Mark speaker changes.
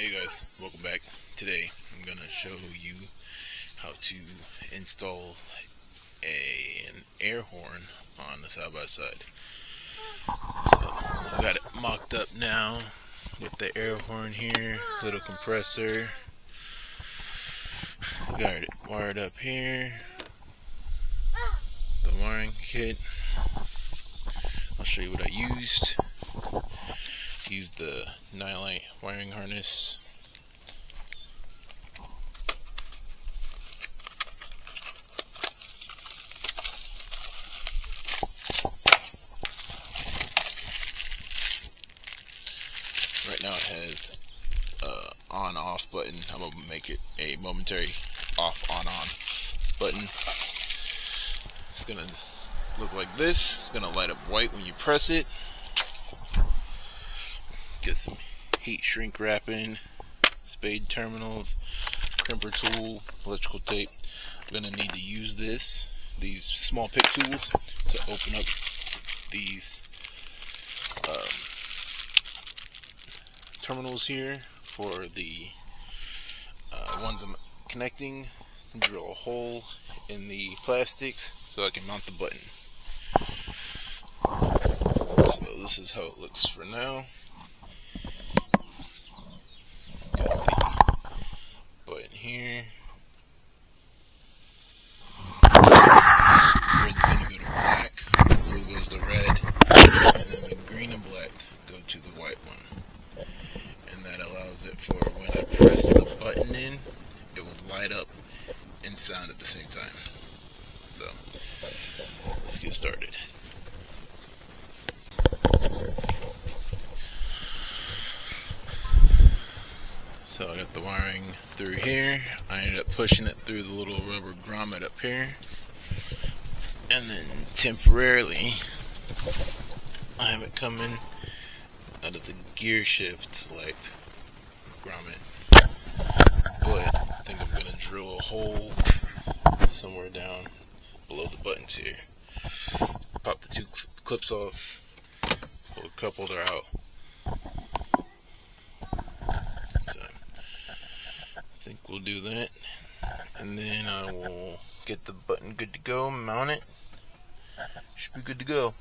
Speaker 1: Hey guys, welcome back. Today I'm going to show you how to install an air horn on the side-by-side. So I got it mocked up now with the air horn here, little compressor. Got it wired up here, the wiring kit. I'll show you what I used. Used the nylite wiring harness. Right now it has on-off button. I'm gonna make it a momentary off-on-on button. It's gonna look like this. It's gonna light up white when you press it. Get some heat shrink wrapping, spade terminals, crimper tool, electrical tape. I'm gonna need to use these small pick tools to open up these terminals here for the ones I'm connecting. Drill a hole in the plastics so I can mount the button. So this is how it looks for now. Got the button here. Red's gonna go to black, blue goes to red, and then the green and black go to the white one. And that allows it for when I press the button in, it will light up and sound at the same time. So let's get started. So I got the wiring through here. I ended up pushing it through the little rubber grommet up here, and then temporarily I have it coming out of the gear shift select grommet. But I think I'm gonna drill a hole somewhere down below the buttons here. Pop the two clips off, pull a couple, they're out. So I think we'll do that, and then I will get the button good to go, mount it. Should be good to go.